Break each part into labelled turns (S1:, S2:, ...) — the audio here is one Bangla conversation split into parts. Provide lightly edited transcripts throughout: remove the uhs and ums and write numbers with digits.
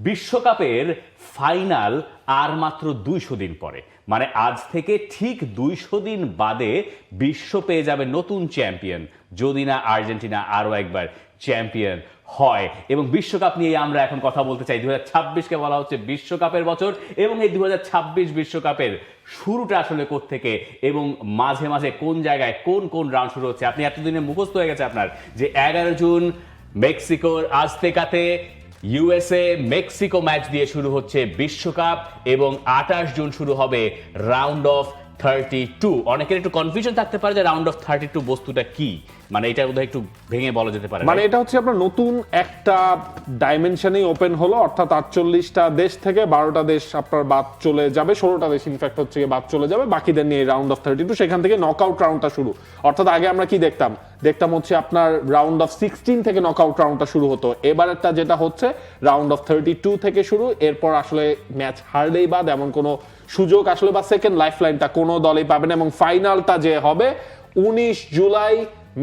S1: বিশ্বকাপের ফাইনাল আর মাত্র 200 দিন পরে, মানে আজ থেকে ঠিক 200 দিন বাদে বিশ্ব পেয়ে যাবে নতুন চ্যাম্পিয়ন, যদি না আর্জেন্টিনা আরো একবার চ্যাম্পিয়ন হয়। এবং বিশ্বকাপ নিয়ে আমরা এখন কথা বলতে চাই। 2026কে বলা হচ্ছে বিশ্বকাপের বছর, এবং এই 2026 বিশ্বকাপের শুরুটা আসলে কোত্থেকে এবং মাঝে মাঝে কোন জায়গায় কোন কোন রাউন্ড শুরু হচ্ছে। আপনি এতদিনে মুখস্থ হয়ে গেছে আপনার যে 11 জুন মেক্সিকোর আজতেকাতে ইউএসএ মেক্সিকো ম্যাচ দিয়ে শুরু হচ্ছে বিশ্বকাপ, এবং 28 জুন শুরু হবে রাউন্ড অফ 32। অনেকের একটু কনফিউশন থাকতে পারে যে রাউন্ড অফ 32 বস্তুটা কি, মানে এটা বোধহয় একটু ভেঙে বলা যেতে পারে।
S2: মানে এটা হচ্ছে আপনার নতুন একটা ডাইমেনশনেই ওপেন হলো, অর্থাৎ 48টা দেশ থেকে 12টা দেশ আপনার বাদ চলে যাবে, 16টা দেশ ইনফ্যাক্ট হচ্ছে বাদ চলে যাবে, বাকিদের নিয়ে রাউন্ড অফ 32, সেখান থেকে নকআউট রাউন্ডটা শুরু। অর্থাৎ আগে আমরা কি দেখতাম হচ্ছে আপনার রাউন্ড অফ 16 থেকে নকআউট রাউন্ডটা শুরু হতো। এবারেরটা যেটা হচ্ছে রাউন্ড অফ 32 থেকে শুরু। এরপর আসলে ম্যাচ হারলেই বাদ এমন কোনো সুযোগ আসলে বা সেকেন্ড লাইফ লাইনটা কোনো দলই পাবে না। এবং ফাইনালটা যে হবে 19 জুলাই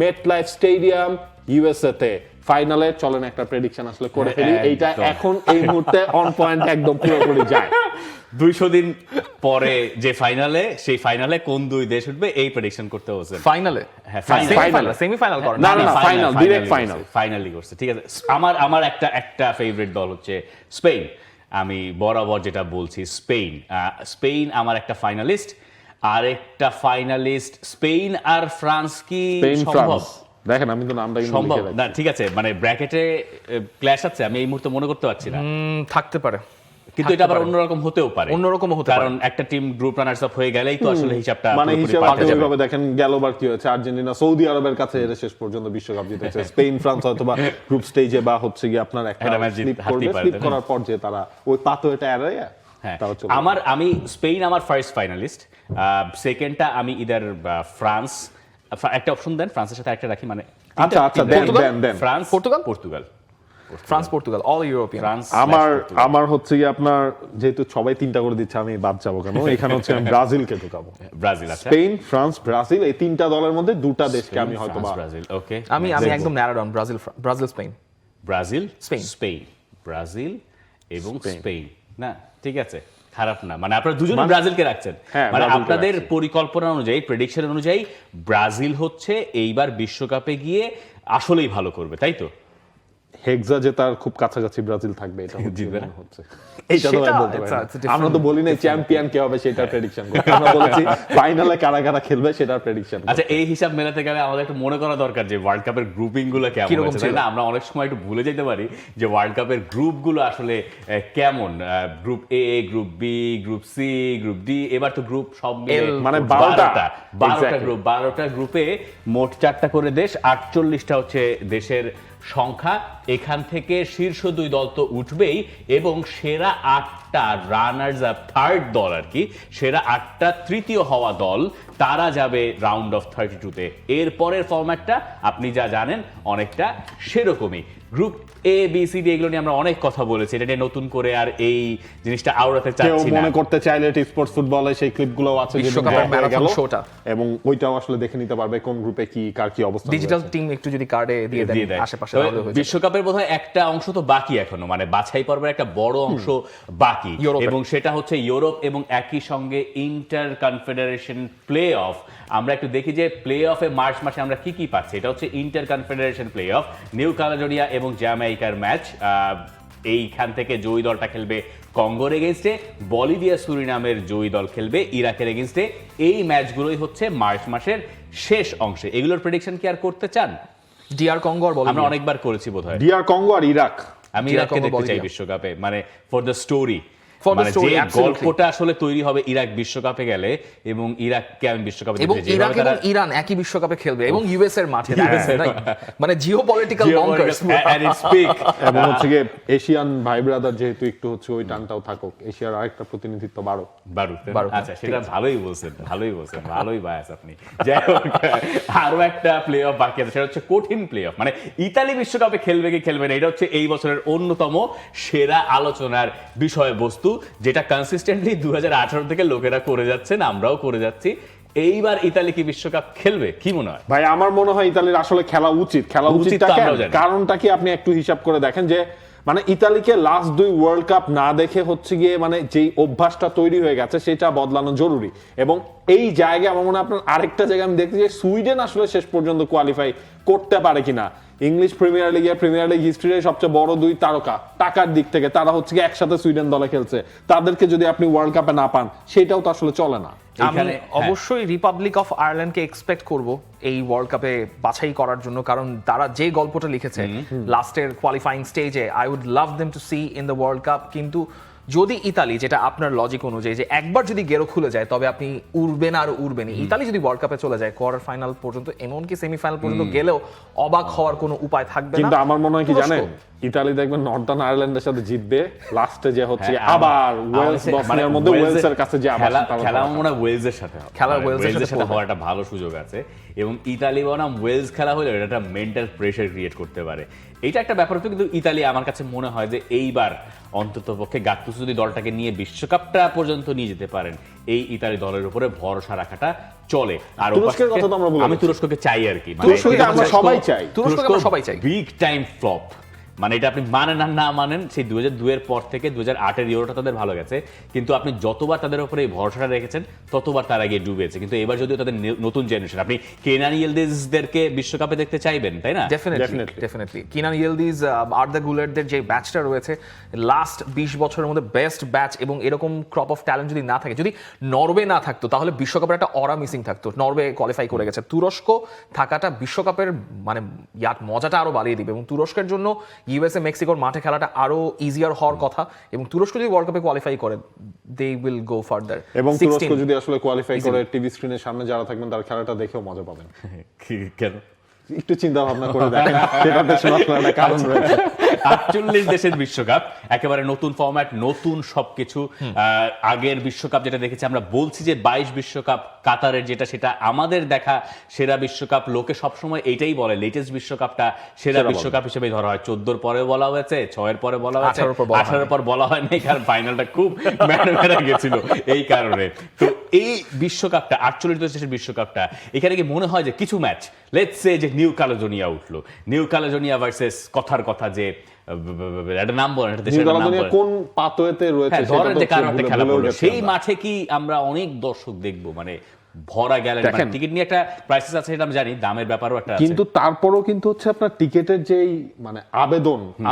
S2: মেটলাইফ স্টেডিয়াম ইউএসএ তে। ফাইনালে চলেন একটা প্রেডিকশন আসলে করে ফেলি, এইটা এখন এই মুহূর্তে অন পয়েন্ট একদম পুরোপুরি যায়।
S1: 200 দিন পরে যে ফাইনালে, সেই ফাইনালে কোন দুই দেশ উঠবে এই প্রেডিকশন করতে হচ্ছে।
S3: ফাইনালে
S1: হ্যাঁ,
S3: সেমিফাইনাল করে
S2: না ফাইনাল, ডাইরেক্ট ফাইনাল,
S1: ফাইনালি করছে। ঠিক আছে, আমার একটা ফেভারিট দল হচ্ছে স্পেন। আমি বরাবর যেটা বলছি, স্পেন আমার একটা ফাইনালিস্ট। আরেকটা ফাইনালিস্ট স্পেন আর ফ্রান্স কি সম্ভব?
S2: দেখেন আমি তো নামটা
S1: সম্ভব না, ঠিক আছে, মানে ব্র্যাকেটে ক্ল্যাশ আছে, আমি এই মুহূর্তে মনে করতে পারছি না।
S3: থাকতে পারে,
S1: কিন্তু এটা আবার অন্যরকম হতেও পারে, কারণ একটা টিম গ্রুপ রানার্স আপ হয়ে গেলেই তো আসলে হিসাবটা
S2: মানে হিসাব ভাবে দেখেন গেলবার কি হয়েছে, আর্জেন্টিনা সৌদি আরবের কাছে এর শেষ পর্যন্ত বিশ্বকাপ জিতেছে। স্পেন ফ্রান্স হয়তোবা গ্রুপ স্টেজে বা হচ্ছে কি আপনার একটা স্লিপ করার পর যে তারা ওই পাথরটা এড়াইয়া।
S1: আমি স্পেন আমার ফার্স্ট ফাইনালিস্ট। সেকেন্ডটা আমি ইদার ফ্রান্স, একটা অপশন দেন, ফ্রান্সের সাথে একটা রাখি, মানে
S2: আচ্ছা then
S1: France Portugal
S3: all European.
S2: আমার হচ্ছে কি আপনার যেহেতু সবাই তিনটা করে দিচ্ছে আমি বাদ যাবো কেন, এখানে হচ্ছে আমি ব্রাজিলকে ঢুকাবো।
S1: ব্রাজিল,
S2: স্পেন ফ্রান্স ব্রাজিল, এই তিনটা দলের মধ্যে দুটা দেশকে আমি হয়তো
S1: ব্রাজিল। ওকে,
S3: আমি একদম narrow down, Brazil Spain
S1: Brazil এবং স্পেন। না ঠিক আছে, খারাপ না, মানে আপনারা দুজনে ব্রাজিলকে রাখছেন। মানে আপনাদের পরিকল্পনা অনুযায়ী, প্রেডিকশন অনুযায়ী ব্রাজিল হচ্ছে এইবার বিশ্বকাপে গিয়ে আসলেই ভালো করবে, তাই তো?
S2: হেক্সা জেতার খুব কাছাকাছি ব্রাজিল থাকবে, এটা হচ্ছে এইটা তো বলতে পারি। আমরা তো বলি না চ্যাম্পিয়ন কে হবে সেটার প্রেডিকশন করতে, আমরা বলেছি ফাইনালে কারা কারা খেলবে সেটার প্রেডিকশন।
S1: আচ্ছা, এই হিসাব মেলাতে গেলে আমাদের একটু মনে করা দরকার যে ওয়ার্ল্ড কাপের গ্রুপিং গুলো কেমন হচ্ছে, তাই না? আমরা অনেক সময় একটু ভুলে যেতে পারি যে ওয়ার্ল্ড কাপের গ্রুপ গুলো আসলে কেমন। Group A, group B, group C, group D, এবার তো গ্রুপ সব মিলে
S2: মানে
S1: 12টা গ্রুপে মোট 4টা করে দেশ, 48টা হচ্ছে দেশের সংখ্যা। এখান থেকে শীর্ষ 2 দল তো উঠবেই, এবং সেরা 8টা রানার্স আপ, থার্ড দল আর কি, সেরা 8টা তৃতীয় হওয়া দল, তারা যাবে রাউন্ড অফ 32-তে। এর পরের ফরম্যাটটা আপনি যা জানেন অনেকটা সেরকমই। Group A B C D এগুলো নিয়ে আমরা অনেক কথা বলেছি, এটা নিয়ে নতুন করে আর এই জিনিসটা আওড়াতে চাচ্ছি না।
S2: মনে করতে চাইলে স্পোর্টস ফুটবলে সেই ক্লিপগুলো আছে
S3: বিশ্বকাপের ম্যারাথন শোটা,
S2: এবং ওইটাও আসলে দেখে নিতে পারবে কোন গ্রুপে কি কার কি অবস্থা।
S3: ডিজিটাল টিম একটু যদি কার্ডে দিয়ে দেন আশেপাশে,
S1: বিশ্বকাপের বোধহয় একটা অংশ তো বাকি এখনো, মানে বাছাই পর্বের একটা বড় অংশ বাকি, এবং সেটা হচ্ছে ইউরোপ, এবং একই সঙ্গে ইন্টার কনফেডারেশন প্লে অফ। আমরা একটু দেখি যে প্লে অফে মার্চ মাসে আমরা কি কি পাচ্ছি। এটা হচ্ছে inter confederation play of, new Caledonia এবং জ্যামাইকার ম্যাচ। এইখান থেকে জয়ী দলটা খেলবে কঙ্গোর এগেইনস্টে, বলিভিয়া সুরিনামের জয়ী দল খেলবে ইরাকের এগেইনস্টে। এই ম্যাচগুলোই হচ্ছে মার্চ মাসের শেষ অংশে। এগুলোর প্রেডিকশন কি আর করতে চান?
S3: ডিআর কঙ্গো আর
S1: আমরা অনেকবার করেছি বোধহয়।
S2: ডিআর কঙ্গো আর ইরাক,
S1: আমি ইরাককে দেখতে চাই বিশ্বকাপে, মানে ফর দ্য স্টোরি, মানে যে গল্পটা আসলে তৈরি হবে ইরাক বিশ্বকাপে গেলে, এবং ইরাককে আমি বিশ্বকাপে
S3: এবং ইরাক এবং ইরান একই বিশ্বকাপে খেলবে, এবং ইউএস এর মাঠে, মানে জিওপলিটিক্যাল বঙ্কার্স
S1: এন্ড ইটস পিক।
S2: এবং হচ্ছে যে এশিয়ান ভাই ব্রাদার যেহেতু একটু হচ্ছে ওই টানটাও থাকুক, এশিয়ার আরেকটা প্রতিনিধিত্ব বাড়ুক।
S1: আচ্ছা, সেটা ভালোই বলছেন, ভালোই বায়াস আপনি। যাই হোক, আরো একটা প্লে অফ বাকি আছে, সেটা হচ্ছে কঠিন প্লে অফ, মানে ইতালি বিশ্বকাপে খেলবে কি খেলবে না। এটা হচ্ছে এই বছরের অন্যতম সেরা আলোচনার বিষয়বস্তু, যেটা কনসিস্টেন্টলি 2018 থেকে লোকেরা করে যাচ্ছেন, আমরাও করে যাচ্ছি। এইবার ইতালি কি বিশ্বকাপ খেলবে, কি মনে হয়
S2: ভাই? আমার মনে হয় ইতালির আসলে খেলা উচিত। কারণটা কি আপনি একটু হিসাব করে দেখেন যে মানে ইতালিকে লাস্ট 2 ওয়ার্ল্ড কাপ না দেখে হচ্ছে গিয়ে মানে যেই অভ্যাসটা তৈরি হয়ে গেছে সেটা বদলানো জরুরি। এবং এই জায়গায় আমার মনে হয় আপনার আরেকটা জায়গায় আমি দেখতে যে সুইডেন আসলে শেষ পর্যন্ত কোয়ালিফাই করতে পারে কিনা। ইংলিশ প্রিমিয়ার লিগ হিস্ট্রির সবচেয়ে বড় 2 তারকা টাকার দিক থেকে তারা হচ্ছে কি একসাথে সুইডেন দলে খেলছে, তাদেরকে যদি আপনি ওয়ার্ল্ড কাপে না পান সেটাও তো আসলে চলে না।
S3: আমি অবশ্যই রিপাবলিক অফ আয়ারল্যান্ডকে এক্সপেক্ট করব এই ওয়ার্ল্ড কাপে বাছাই করার জন্য, কারণ তারা যে গল্পটা লিখেছে লাস্টের কোয়ালিফাইং স্টেজে, I would love them to see in the world cup. কিন্তু যদি ইতালি, যেটা আপনার লজিক অনুযায়ী যে একবার যদি গেরো খুলে যায় তবে আপনি উড়বেন আর উড়বেন, ইতালি যদি ওয়ার্ল্ড কাপে চলে যায় কোয়ার্টার ফাইনাল পর্যন্ত, এমনকি সেমিফাইনাল পর্যন্ত গেলেও অবাক হওয়ার কোনো উপায় থাকবে না।
S2: কিন্তু আমার মনে হয় কি জানেন, ইতালি দেখবেন নর্দার্ন আয়ারল্যান্ডের সাথে জিতবে, লাস্টে যে হচ্ছে আবার ওয়েলস বসনিয়ার মধ্যে ওয়েলসের কাছে যে আবার
S1: খেলা মনে হয় ওয়েলসের সাথে হবে, ওয়েলসের সাথে হওয়ার একটা ভালো সুযোগ আছে। এবং ইতালি বনাম ওয়েলস খেলা হলে এটা একটা মেন্টাল প্রেসার ক্রিয়েট করতে পারে, এটা একটা ব্যাপার হচ্ছে। কিন্তু ইতালি আমার কাছে মনে হয় যে এইবার অন্ততপক্ষে গাত্তুসো যদি দলটাকে নিয়ে বিশ্বকাপটা পর্যন্ত নিয়ে যেতে পারেন, এই ইতালি দলের উপরে ভরসা রাখাটা চলে। আর আমি তুরস্ককে চাই আর কি,
S2: আমরা সবাই চাই,
S3: তুরস্ককে আমরা সবাই চাই।
S1: বিগ টাইম ফ্লপ, মানে এটা আপনি মানেন আর না মানেন, সেই 2002 এর পর থেকে 2008 এর ইউরোটা তাদের ভালো গেছে, কিন্তু আপনি যতবার তাদের উপরে এই ভরসাটা রেখেছেন ততবার তারা গিয়ে ডুবেছে। কিন্তু এবার যদিও তাদের নতুন জেনারেশন, আপনি কেনান ইয়েলদিজদেরকে বিশ্বকাপে দেখতে চাইবেন, তাই না?
S3: ডেফিনেটলি কেনান ইয়েলদিজ, আর্দা গুলারদের যে ব্যাচটা রয়েছে লাস্ট 20 বছরের মধ্যে বেস্ট ব্যাচ, এবং এরকম ক্রপ অফ ট্যালেন্ট যদি না থাকে, যদি নরওয়ে না থাকতো তাহলে বিশ্বকাপের একটা অরা মিসিং থাকতো। নরওয়ে কোয়ালিফাই করে গেছে, তুরস্ক থাকাটা বিশ্বকাপের মানে মজাটা আরো বাড়িয়ে দিবে। এবং তুরস্কের জন্য ইউএসএ মেক্সিকোর মাঠে খেলাটা আরো ইজিয়ার হওয়ার কথা, এবং তুরস্ক যদি ওয়ার্ল্ড কাপে কোয়ালিফাই করে দে উইল গো ফার্দার।
S2: এবং তুরস্ক যদি আসলে কোয়ালিফাই করে টিভি স্ক্রিনের সামনে যারা থাকবেন তার খেলাটা দেখেও মজা পাবেন।
S1: কেন
S2: একটু চিন্তা ভাবনা করে দেখেন, সেটা পেছনে একটা কারণ রয়েছে।
S1: 48 দেশের বিশ্বকাপ, একেবারে নতুন ফরম্যাট, নতুন সবকিছু। আগের বিশ্বকাপ যেটা দেখেছি আমরা বলছি যে 22 বিশ্বকাপ কাতারের, যেটা সেটা আমাদের দেখা সেরা বিশ্বকাপ। লোকে সবসময় এটাই বলে লেটেস্ট বিশ্বকাপটা সেরা বিশ্বকাপ হিসেবে ধরা হয়। 14 পরে বলা হয়েছে, 6 পরে বলা হয়েছে, 18 পর বলা হয় নাই, কারণ ফাইনালটা খুব ম্যারা গেছিল এই কারণে। তো এই বিশ্বকাপটা 48 দেশের বিশ্বকাপটা, এখানে কি মনে হয় যে কিছু ম্যাচ, লেটস সে যে নিউ ক্যালেডোনিয়া উঠলো, নিউ ক্যালেডোনিয়া ভার্সেস কথার কথা যে একটা নাম বলেন, এটা দেশের নাম বলেন,
S2: কোন পাতোয়াতে রয়েছে
S1: ধরেন যে কারণে খেলা হলো, সেই মাঠে কি আমরা অনেক দর্শক দেখবো? মানে ভরা গেলেন, টিকিট নিয়ে একটা ক্রাইসিস আছে, এটা আমি জানি, দামের ব্যাপারও একটা আছে,
S2: কিন্তু তারপরেও কিন্তু হচ্ছে আপনার টিকেটের যেই মানে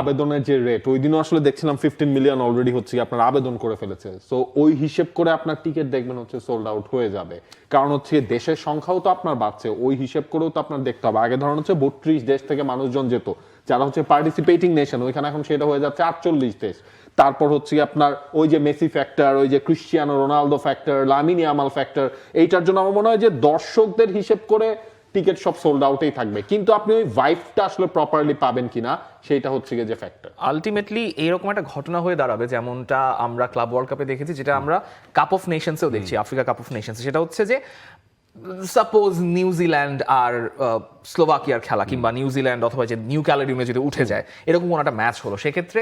S2: আবেদনের যে রেট, ওই দিনও আসলে দেখছিলাম 15 মিলিয়ন অলরেডি হচ্ছে আপনার আবেদন করে ফেলেছে। সো ওই হিসেব করে আপনার টিকিট দেখবেন হচ্ছে সোল্ড আউট হয়ে যাবে, কারণ হচ্ছে দেশের সংখ্যাও তো আপনার বাড়ছে, ওই হিসেব করেও তো আপনার দেখতে হবে। আগে ধরুন হচ্ছে 32 দেশ থেকে মানুষজন যেত যারা হচ্ছে পার্টিসিপেটিং নেশন, ওইখানে এখন সেটা হয়ে যাচ্ছে 48 দেশ। তারপর হচ্ছে আপনার ওই যে মেসি ফ্যাক্টর, ওই যে Cristiano Ronaldo factor, Lamine Yamal factor, এইটার জন্য আমার মনে হয় যে দর্শকদের হিসেব করে টিকিট সব সোল্ড আউটেই থাকবে, কিন্তু আপনি ওই ভাইবটা আসলে প্রপারলি পাবেন কিনা সেটা হচ্ছে যে ফ্যাক্টর।
S3: আলটিমেটলি এরকম একটা ঘটনা হয়ে দাঁড়াবে যেমনটা আমরা ক্লাব ওয়ার্ল্ড কাপে দেখেছি, যেটা আমরা কাপ অফ নেশনসেও দেখছি, আফ্রিকা কাপ অফ নেশনস। সেটা হচ্ছে যে সাপোজ নিউজিল্যান্ড আর স্লোভাকিয়ার খেলা, কিংবা নিউজিল্যান্ড অথবা যে নিউ ক্যালেডোনিয়া যদি উঠে যায়, এরকম কোনো একটা ম্যাচ হলো, সেক্ষেত্রে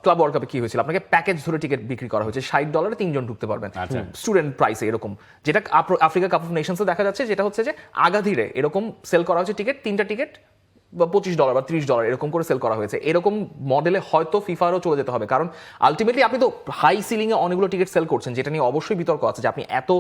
S3: ক্লাব ওয়ার্ল্ড কাপে কি হয়েছিল, আপনাকে প্যাকেজ ধরে টিকিট বিক্রি করা হয়েছে, $60 3 ঢুকতে পারবেন স্টুডেন্ট প্রাইসে এরকম। যেটা আফ্রিকা কাপ অফ নেশনসে দেখা যাচ্ছে, যেটা হচ্ছে যে আগাধীরে এরকম সেল করা হচ্ছে টিকিট, 3টা টিকিট বা $25 বা $30 এরকম করে সেল করা হয়েছে। এরকম মডেলে হয়তো ফিফারও চলে যেতে হবে, কারণ আলটিমেটলি আপনি তো হাই সিলিং এ অনেকগুলো টিকিট সেল করছেন, যেটা নিয়ে অবশ্যই বিতর্ক আছে যে আপনি এত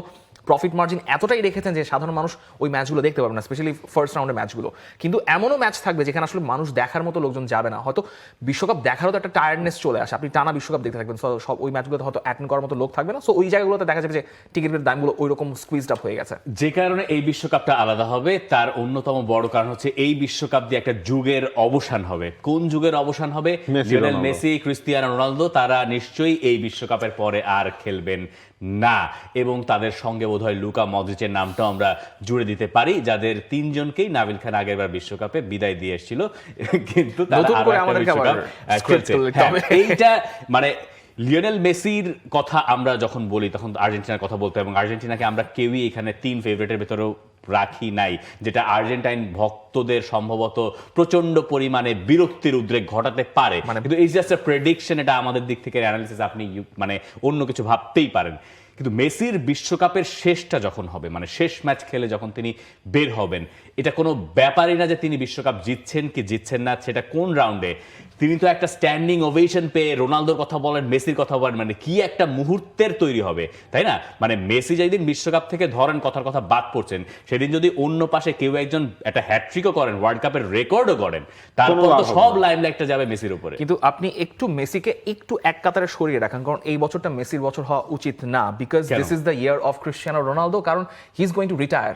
S3: প্রফিট মার্জিন এতটাই রেখেছেন যে সাধারণ মানুষ ওই ম্যাচগুলো দেখতে পারবে না, স্পেশালি ফার্স্ট রাউন্ডের ম্যাচগুলো। কিন্তু এমনও ম্যাচ থাকবে যেখানে আসলে মানুষ দেখার মতো লোকজন যাবে না, হয়তো বিশ্বকাপ দেখারও তো একটা টায়ার্ডনেস চলে আসে, আপনি টানা বিশ্বকাপ দেখতে থাকবেন, সব ওই ম্যাচগুলোতে হয়তো অ্যাটেন্ড করার মতো লোক থাকবে না। সো ওই জায়গাগুলোতে দেখা যাবে যে টিকিটের দামগুলো ওই রকম স্কুইজড আপ হয়ে গেছে।
S1: যে কারণে এই বিশ্বকাপটা আলাদা হবে, তার অন্যতম বড় কারণ হচ্ছে এই বিশ্বকাপ দিয়ে একটা যুগের অবসান হবে। কোন যুগের অবসান হবে? লিওনেল মেসি, ক্রিস্টিয়ানো রোনালদো, তারা নিশ্চয়ই এই বিশ্বকাপের পরে আর খেলবেন না, এবং তাদের সঙ্গে বোধহয় লুকা মদ্রিচের নামটাও আমরা জুড়ে দিতে পারি, যাদের 3 জনকেই নাবিল খান আগেরবার বিশ্বকাপে বিদায় দিয়ে এসেছিল, কিন্তু এইটা মানে লিওনেল মেসির কথা আমরা যখন বলি তখন আর্জেন্টিনার কথা বলতে, এবং আর্জেন্টিনাকে আমরা কেউই এখানে 3 ফেভারিটের ভেতরেও রাখি নাই, যেটা আর্জেন্টাইন ভক্তদের সম্ভবত প্রচন্ড পরিমাণে বিরক্তির উদ্রেক ঘটাতে পারে, কিন্তু এই জাস্ট প্রেডিকশন, এটা আমাদের দিক থেকে অ্যানালিসিস, আপনি মানে অন্য কিছু ভাবতেই পারেন। কিন্তু মেসির বিশ্বকাপের শেষটা যখন হবে, মানে শেষ ম্যাচ খেলে যখন তিনি বের হবেন, এটা কোনো ব্যাপারই না যে তিনি বিশ্বকাপ জিতছেন কি জিতছেন না, সেটা কোন রাউন্ডে। তিনি তো একটা স্ট্যান্ডিং ওভেশন পেয়ে রোনালদোর কথা বলেন, মেসির কথা বলেন, মানে কি একটা মুহূর্তের তৈরি হবে, তাই না? মানে মেসি যেদিন বিশ্বকাপ থেকে ধরেন কথার কথা বাদ পড়ছেন, সেদিন যদি অন্য পাশে কেউ একজন একটা হ্যাটট্রিকও করেন, ওয়ার্ল্ড কাপের রেকর্ডও করেন, তারপর তো সব লাইমলাইটটা যাবে মেসির উপরে।
S3: কিন্তু আপনি একটু মেসিকে একটু এক কাতারে সরিয়ে রাখেন, কারণ এই বছরটা মেসির বছর হওয়া উচিত না, because this is the year of Cristiano Ronaldo, কারণ he is going to retire.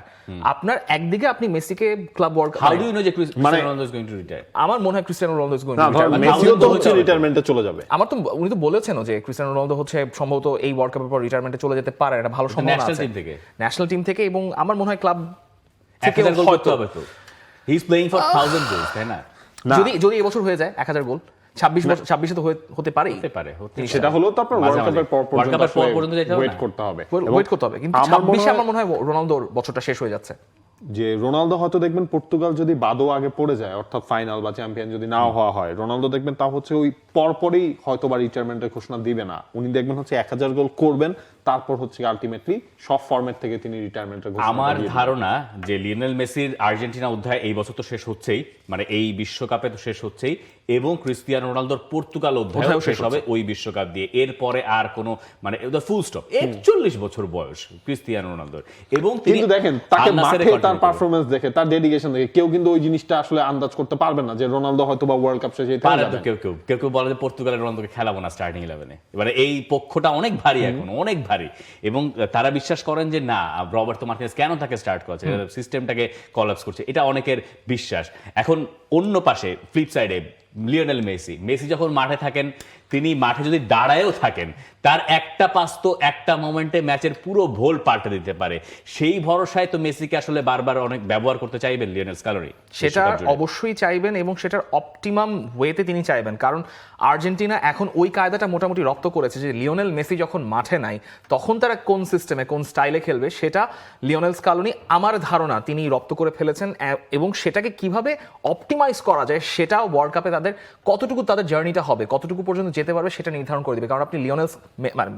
S3: আপনার একদিকে আপনি মেসিকে club world
S1: how do you know যে Cristiano Ronaldo is going to retire?
S3: আমার মনে হয় ক্রিস্টিয়ানো রোনালদো ইজ গোইং
S2: না,
S3: টু রিটায়ার।
S2: মেসিও তো হচ্ছে রিটায়ারমেন্টে চলে যাবে।
S3: আমার তো উনি তো বলেছেন যে ক্রিস্টিয়ানো রোনালদো হচ্ছে সম্ভবত এই ওয়ার্ল্ড কাপের পর রিটায়ারমেন্টে চলে যেতে পারে, এটা ভালো সম্ভাবনা আছে ন্যাশনাল টিম থেকে, এবং আমার মনে হয় ক্লাব থেকে হয়তো
S1: হবে তো he is playing for 1000 goals, তাই না?
S3: যদি এই বছর হয়ে যায় 1000 গোল, 26 তো হতে পারে,
S2: সেটা হলো তো আপনার ওয়ার্ল্ড কাপের পর পর্যন্ত ওয়েট করতে হবে।
S3: কিন্তু 26 আমার মনে হয় রোনালদোর বছরটা শেষ হয়ে যাচ্ছে।
S2: যে রোনালদো হয়তো দেখবেন পর্তুগাল যদি বাদও আগে পড়ে যায়, অর্থাৎ ফাইনাল বা চ্যাম্পিয়ন যদি নাও হওয়া হয়, রোনালদো দেখবেন তা হচ্ছে ওই পরপরই হয়তো বা রিটায়ারমেন্টের ঘোষণা দিবে না, উনি দেখবেন হচ্ছে 1000 গোল করবেন, তারপর হচ্ছে আলটিমেটলি সব ফরম্যাট থেকে তিনি রিটায়ারমেন্টের ঘোষণা।
S1: আমার ধারণা যে লিওনেল মেসির আর্জেন্টিনা অধ্যায় এই বছর তো শেষ হচ্ছেই, মানে এই বিশ্বকাপে তো শেষ হচ্ছেই, এবং ক্রিস্টিয়ানো রোনালদোর পর্তুগাল অধ্যায় শেষ হবে ওই বিশ্বকাপ দিয়ে। এরপরে আর কোনো মানে ফুল স্টপ। 41 বছর বয়স ক্রিস্টিয়ানো রোনালদোর, এবং
S2: কিন্তু দেখেন তাকে মাঠে তার পারফরম্যান্স দেখে, তার ডেডিকেশন দেখে কেউ কিন্তু ওই জিনিসটা আসলে আন্দাজ করতে পারবেন না যে রোনালদো হয়তো বা ওয়ার্ল্ড কাপ শেষে
S1: পারে। কেউ বলে যে পর্তুগালের রোনালদোকে খেলাবো না স্টার্টিং 11-এ। এবারে এই পক্ষটা অনেক ভারী, এখন অনেক ভারী, এবং তারা বিশ্বাস করেন যে না, রবার্তো মার্টিনেজ কেন তাকে স্টার্ট করছে, সিস্টেমটাকে কলাপস করছে, এটা অনেকের বিশ্বাস। এখন অন্য পাশে ফ্লিপ সাইডে লিওনেল মেসি যখন মাঠে থাকেন, তিনি মাঠে যদি দাঁড়ায়ও থাকেন, তার একটা পাস তো একটা মোমেন্টে ম্যাচের পুরো ভোল পাল্টে দিতে পারে। সেই ভরসায় তো মেসিকে আসলে বারবার অনেক ব্যবহার করতে চাইবেন লিওনেল স্কালোনি।
S3: সেটা অবশ্যই চাইবেন, এবং সেটার অপটিমাম ওয়েতে তিনি চাইবেন, কারণ আর্জেন্টিনা এখন ওই কায়দাটা মোটামুটি রপ্ত করেছে যে লিওনেল মেসি যখন মাঠে নাই, তখন তারা কোন সিস্টেমে কোন স্টাইলে খেলবে, সেটা লিওনেল স্কালোনি আমার ধারণা তিনি রপ্ত করে ফেলেছেন, এবং সেটাকে কিভাবে অপটিমাইজ করা যায় সেটা ওয়ার্ল্ড কাপে তাদের কতটুকু তাদের জার্নিটা হবে, কতটুকু পর্যন্ত যেতে পারবে সেটা নির্ধারণ করে দেবে। কারণ আপনি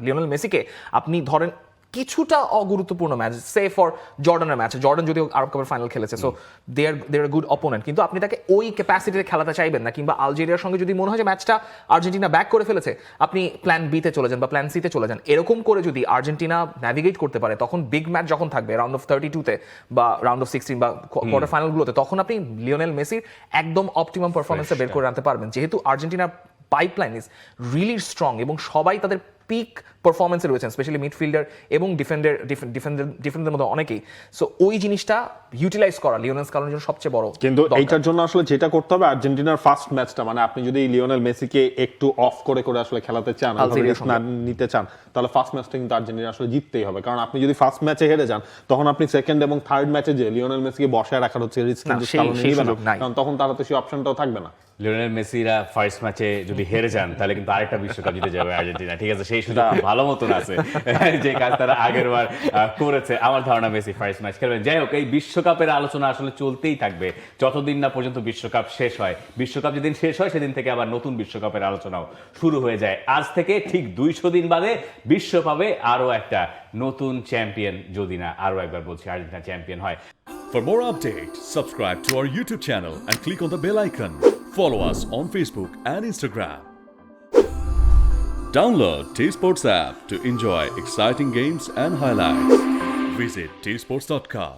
S3: লিওনেল মেসিকে আপনি ধরেন কিছুটা অগুরুত্বপূর্ণ ম্যাচ, সে ফর জর্ডানের ম্যাচ, জর্ডান যদিও আরব কাপের ফাইনাল খেলেছে, so they are good opponent, কিন্তু আপনি তাকে ওই ক্যাপাসিটিতে খেলাতে চাইবেন না। কিংবা আলজেরিয়ার সঙ্গে যদি মনে হয় যে ম্যাচটা আর্জেন্টিনা ব্যাক করে ফেলেছে, আপনি প্ল্যান বিতে চলে যান বা প্ল্যান সিতে চলে যান। এরকম করে যদি আর্জেন্টিনা ন্যাভিগেট করতে পারে, তখন বিগ ম্যাচ যখন থাকবে রাউন্ড অফ 32-তে বা রাউন্ড অফ 16 বা কোয়ার্টার ফাইনালগুলোতে, তখন আপনি লিওনেল মেসির একদম অপটিমাম পারফরমেন্সে বের করে আনতে পারবেন, যেহেতু আর্জেন্টিনার পাইপলাইন ইজ রিয়েলি স্ট্রং, এবং সবাই তাদের পিক পারফরমেন্সে রয়েছেন, স্পেশালি মিডফিল্ডার এবং ডিফেন্ডারের মধ্যে অনেকেই। সো ওই জিনিসটা ইউটিলাইজ করা লিওনেল স্কালোনির জন্য সবচেয়ে বড়।
S2: কিন্তু এইটার জন্য আসলে যেটা করতে হবে, আর্জেন্টিনার ফার্স্ট ম্যাচটা, মানে আপনি যদি লিওনেল মেসিকে একটু অফ করে আসলে খেলাতে চান, নিতে চান, তাহলে ফার্স্ট ম্যাচটা কিন্তু আর্জেন্টিনা আসলে জিততেই হবে। কারণ আপনি যদি ফার্স্ট ম্যাচে হেরে যান, তখন আপনি সেকেন্ড এবং থার্ড ম্যাচে যে লিওনেল মেসিকে বসায় রাখার হচ্ছে রিস্ক, কারণ তখন তার হাতে সেই অপশনটাও থাকবে না।
S1: লিওনেল মেসিরা ফার্স্ট ম্যাচে যদি হেরে যান, তাহলে কিন্তু আরেকটা বিশ্বকাপ জিতে যাবে আর্জেন্টিনা, ঠিক আছে? সেই সুযোগ ভালো মতন আছে, যে কাজ তারা আগের বার করেছে। আমার ধারণা মেসি ফার্স্ট ম্যাচ খেলবেন। যাই হোক, এই বিশ্বকাপের আলোচনা আসলে চলতেই থাকবে যতদিন না পর্যন্ত বিশ্বকাপ শেষ হয়। বিশ্বকাপ যেদিন শেষ হয়, সেদিন থেকে আবার নতুন বিশ্বকাপের আলোচনাও শুরু হয়ে যায়। আজ থেকে ঠিক 200 দিন বাদে বিশ্ব পাবে আরো একটা নতুন চ্যাম্পিয়ন, যদি না আরো একবার বলছি আর্জেন্টিনা চ্যাম্পিয়ন হয়।
S4: For more updates, subscribe to our YouTube channel and click on the bell icon. Follow us on Facebook and Instagram. Download T-Sports app to enjoy exciting games and highlights. Visit tsports.com.